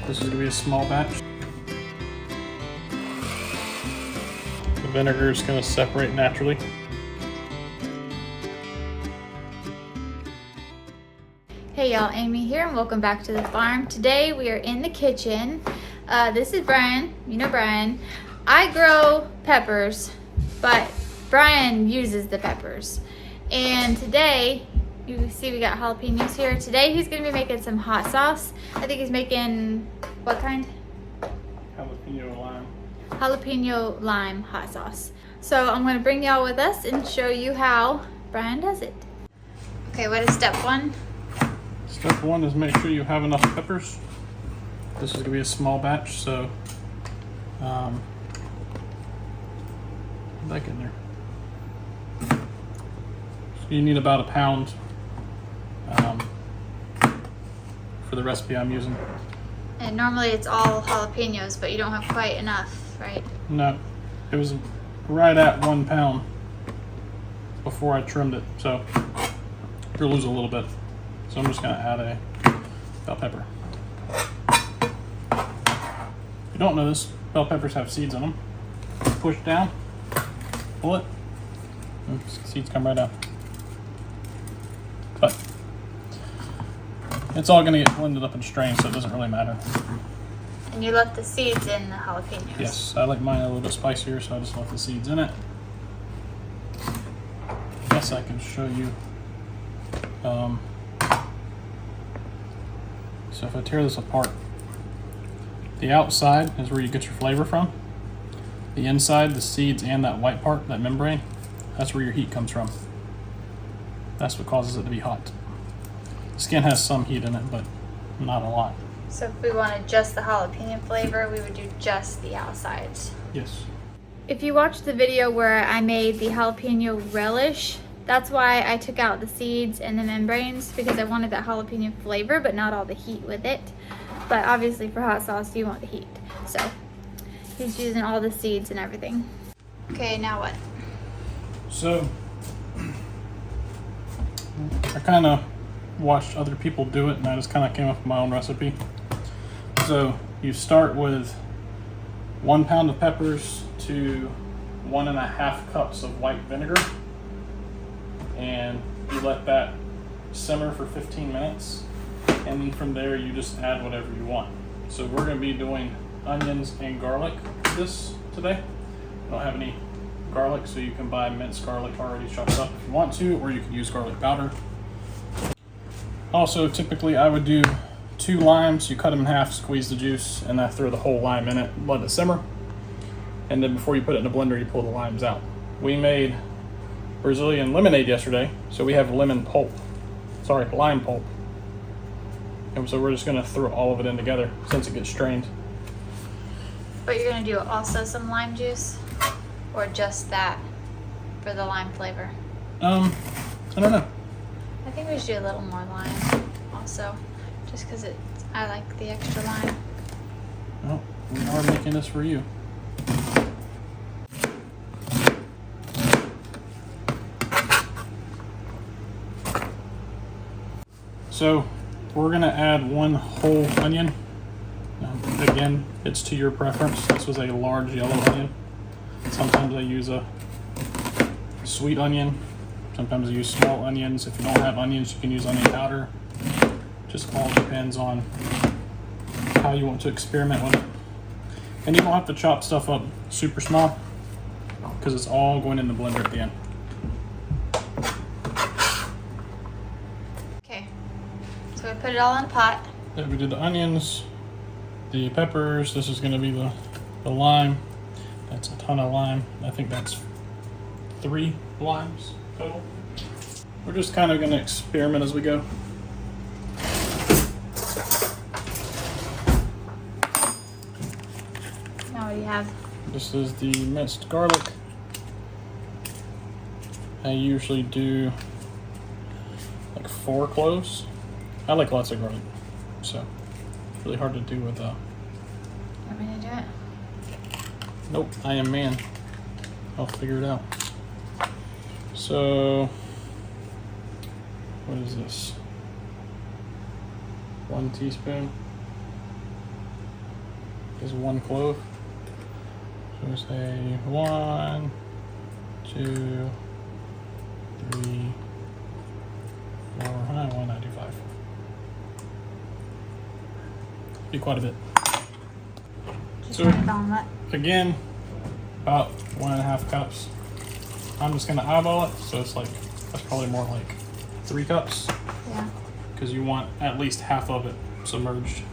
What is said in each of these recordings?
This is going to be a small batch. The vinegar is going to separate naturally. Hey y'all, Amy here and welcome back to the farm. Today we are in the kitchen. This is Bryan, you know Bryan. I grow peppers, but Bryan uses the peppers. And today, you can see we got jalapenos here. Today he's gonna be making some hot sauce. I think he's making, what kind? Jalapeno lime. Jalapeno lime hot sauce. So I'm gonna bring y'all with us and show you how Bryan does it. Okay, what is step one? Step one is make sure you have enough peppers. This is going to be a small batch, so put that in there. So you need about a pound for the recipe I'm using. And normally it's all jalapenos, but you don't have quite enough, right? No, it was right at 1 pound before I trimmed it, so you'll lose a little bit. So I'm just going to add a bell pepper. If you don't know this, bell peppers have seeds in them. Push down, pull it, and seeds come right out. But it's all going to get blended up and strained, so it doesn't really matter. And you left the seeds in the jalapenos. Yes, I like mine a little bit spicier, so I just left the seeds in it. Guess I can show you. So if I tear this apart, the outside is where you get your flavor from. The inside, the seeds and that white part, that membrane, that's where your heat comes from. That's what causes it to be hot. The skin has some heat in it, but not a lot. So if we wanted just the jalapeno flavor, we would do just the outsides. Yes. If you watched the video where I made the jalapeno relish, that's why I took out the seeds and the membranes, because I wanted that jalapeno flavor, but not all the heat with it. But obviously for hot sauce, you want the heat. So he's using all the seeds and everything. Okay, now what? So I kind of watched other people do it, and I just kind of came up with my own recipe. So you start with 1 pound of peppers to 1.5 cups of white vinegar. And you let that simmer for 15 minutes, and then from there you just add whatever you want. So we're going to be doing onions and garlic this today. I don't have any garlic, so you can buy minced garlic already chopped up if you want to, or you can use garlic powder. Also, typically I would do 2 limes. You cut them in half, squeeze the juice, and I throw the whole lime in it, let it simmer. And then before you put it in a blender, you pull the limes out. We made Brazilian lemonade yesterday, so we have lime pulp. And so we're just going to throw all of it in together since it gets strained. But you're gonna do also some lime juice, or just that for the lime flavor? I don't know. I think we should do a little more lime also, just because I like the extra lime. Well, we are making this for you. So we're gonna add 1 whole onion. Again, it's to your preference. This was a large yellow onion. Sometimes I use a sweet onion. Sometimes I use small onions. If you don't have onions, you can use onion powder. Just all depends on how you want to experiment with it. And you don't have to chop stuff up super small, because it's all going in the blender at the end. So we put it all in a pot. Then we did the onions, the peppers. This is going to be the lime. That's a ton of lime. I think that's 3 limes total. We're just kind of going to experiment as we go. Now what do you have? This is the minced garlic. I usually do like 4 cloves. I like lots of garlic, so it's really hard to do with You want me to do it? Nope, I am man. I'll figure it out. So, what is this? 1 teaspoon. is 1 clove. So we say 1, 2, 3, 4, 1, 2, 5. Be quite a bit. Just So turn it on what? again, about 1.5 cups. I'm just gonna eyeball it, so it's like, that's probably more like 3 cups. Yeah. Because you want at least half of it submerged.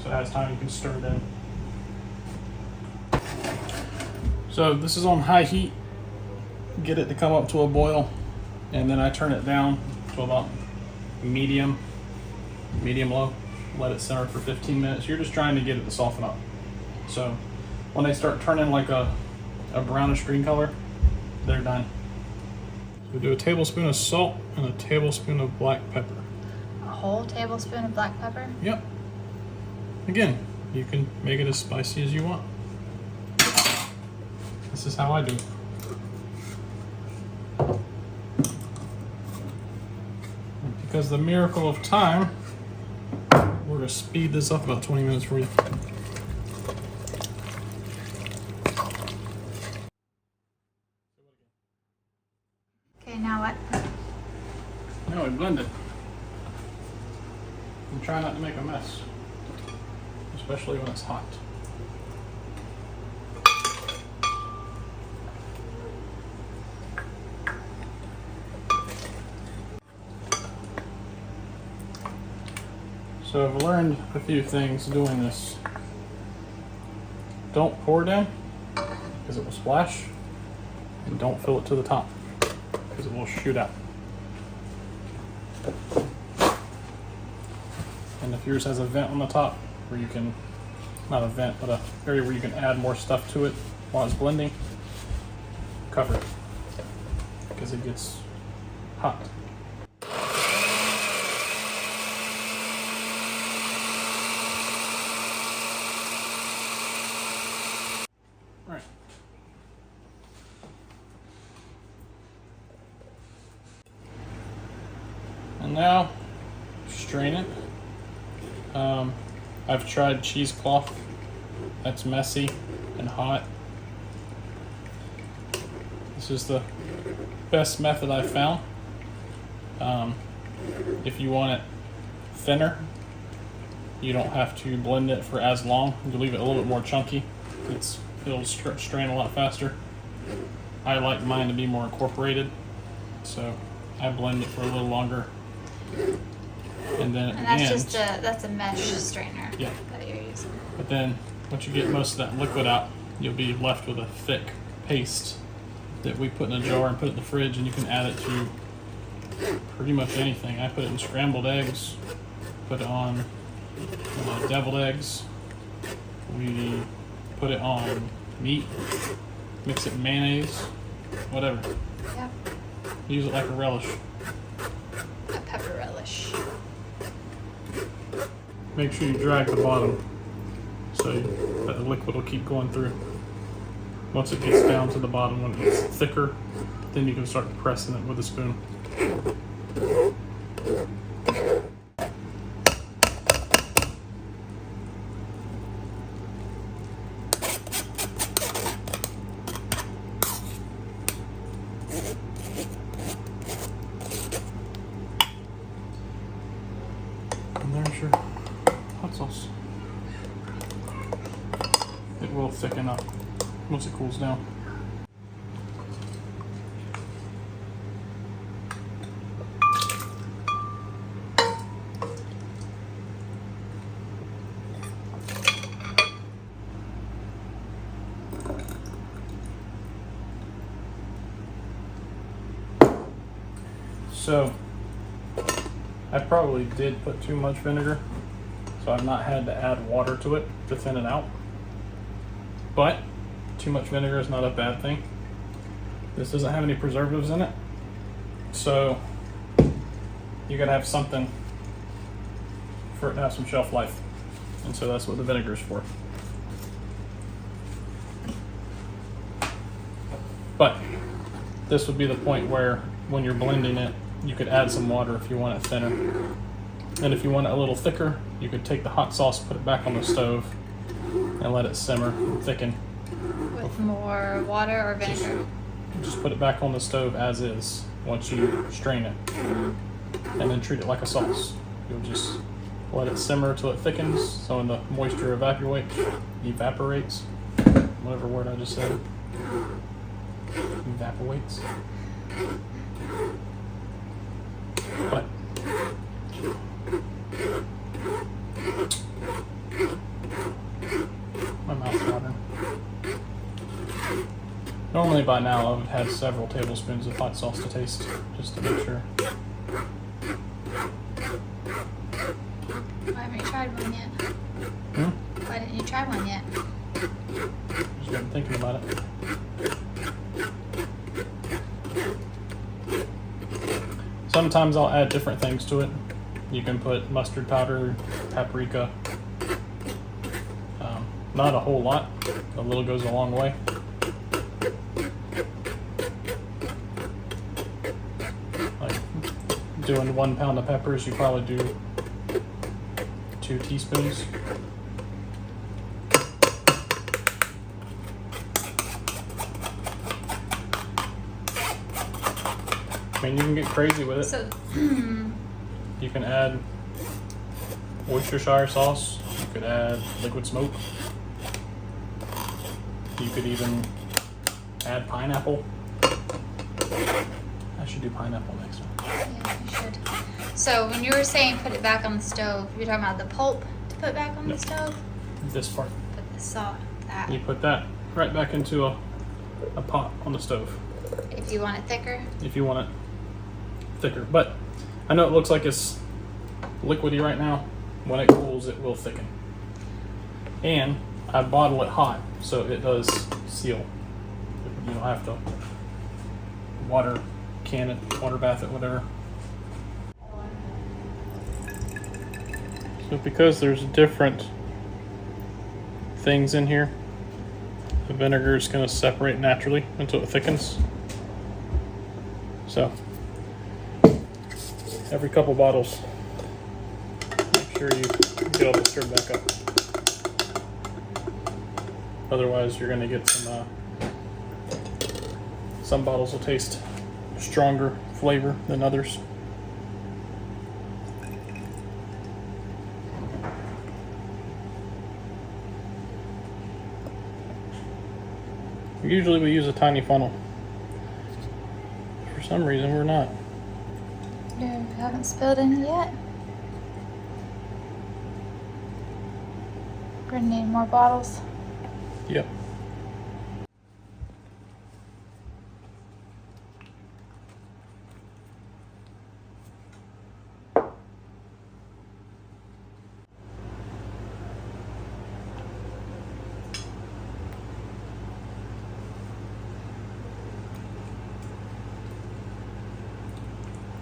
So as time you can stir it in. So this is on high heat. Get it to come up to a boil, and then I turn it down to about medium low. Let it simmer for 15 minutes. You're just trying to get it to soften up. So when they start turning like a brownish green color, they're done. We do a tablespoon of salt and a tablespoon of black pepper. A whole tablespoon of black pepper? Yep. Again, you can make it as spicy as you want. This is how I do it. Because the miracle of time, we're gonna speed this up about 20 minutes for you. Okay, now what? Now we blend it. And try not to make a mess, especially when it's hot. So I've learned a few things doing this. Don't pour it in, because it will splash, and don't fill it to the top, because it will shoot out. And if yours has a vent on the top, where you can, not a vent, but a area where you can add more stuff to it while it's blending, cover it, because it gets hot. Right. And now, strain it. I've tried cheesecloth. That's messy and hot. This is the best method I've found. If you want it thinner, you don't have to blend it for as long. You leave it a little bit more chunky. It'll strain a lot faster. I like mine to be more incorporated, so I blend it for a little longer. And then at the end, that's a mesh strainer. Yeah. That you're using. But then once you get most of that liquid out, you'll be left with a thick paste that we put in a jar and put it in the fridge, and you can add it to pretty much anything. I put it in scrambled eggs, put it on deviled eggs. We put it on meat, mix it in mayonnaise, whatever. Yep. Use it like a relish. A pepper relish. Make sure you drag the bottom so that the liquid will keep going through. Once it gets down to the bottom, when it's thicker, then you can start pressing it with a spoon. And there's your hot sauce. It will thicken up once it cools down. So I probably did put too much vinegar, so I've not had to add water to it to thin it out. But too much vinegar is not a bad thing. This doesn't have any preservatives in it, so you gotta have something for it to have some shelf life, and so that's what the vinegar is for. But this would be the point where when you're blending it, you could add some water if you want it thinner. And if you want it a little thicker, you could take the hot sauce, put it back on the stove, and let it simmer and thicken. With more water or vinegar? Just put it back on the stove as is once you strain it. And then treat it like a sauce. You'll just let it simmer till it thickens, so when the moisture evaporates, whatever word I just said, evaporates. But my mouth's watering. Normally by now I would have several tablespoons of hot sauce to taste, just to make sure. Why haven't you tried one yet? Why didn't you try one yet? Just been thinking about it. Sometimes I'll add different things to it. You can put mustard powder, paprika. Not a whole lot. A little goes a long way. Like doing 1 pound of peppers, you probably do 2 teaspoons. I mean, you can get crazy with it. So, You can add Worcestershire sauce. You could add liquid smoke. You could even add pineapple. I should do pineapple next time. yeah, you should. So, when you were saying put it back on the stove, you're talking about the pulp to put back on the stove? This part. Put the salt, that. You put that right back into a pot on the stove. If you want it thicker? If you want it thicker. But I know it looks like it's liquidy right now. When it cools, it will thicken. And I bottle it hot, so it does seal. You don't have to water can it, water bath it, whatever. So because there's different things in here, the vinegar is going to separate naturally until it thickens. So every couple bottles, make sure you get all this stirred back up. Otherwise, you're going to get some bottles will taste stronger flavor than others. Usually we use a tiny funnel. For some reason, we're not. You haven't spilled any yet? We're gonna need more bottles. Yep.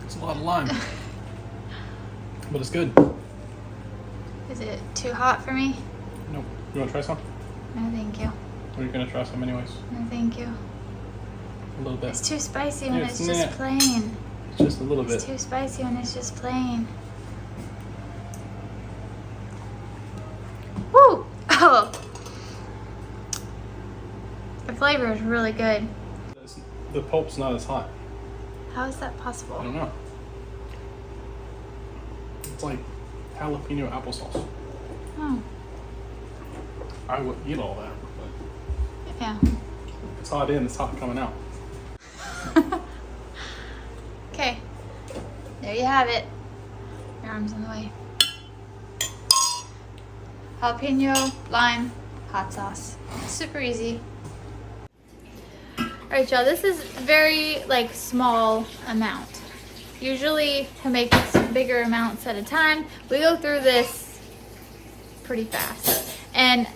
It's a lot of lime. But it's good. Is it too hot for me? Nope. You want to try some? No, thank you. Or are you going to try some anyways? No, thank you. A little bit. It's too spicy when It's it's just not. plain. Just a little bit. It's too spicy when it's just plain. Woo! Oh! The flavor is really good. The pulp's not as hot. How is that I possible? don't know. It's like jalapeno applesauce. Oh, I would eat all that, but yeah. it's hot in, it's hot coming out. Okay, there you have it. Your arm's in the way. Jalapeno, lime, hot sauce. Super easy. Alright y'all, this is very small amount. Usually to make bigger amounts at a time, we go through this pretty fast. And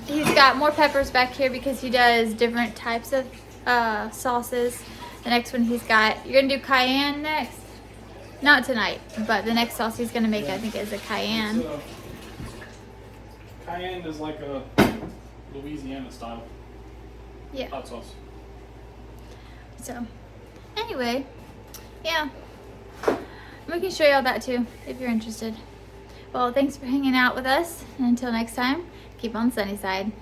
he's got more peppers back here because he does different types of sauces. The next one he's got, you're gonna do cayenne next? Not tonight, but the next sauce he's gonna make, I think, is a cayenne. Cayenne is like a Louisiana style Yeah. hot sauce. So, anyway, yeah. We can show y'all that too, if you're interested. Well, thanks for hanging out with us. And until next time, keep on the sunny side.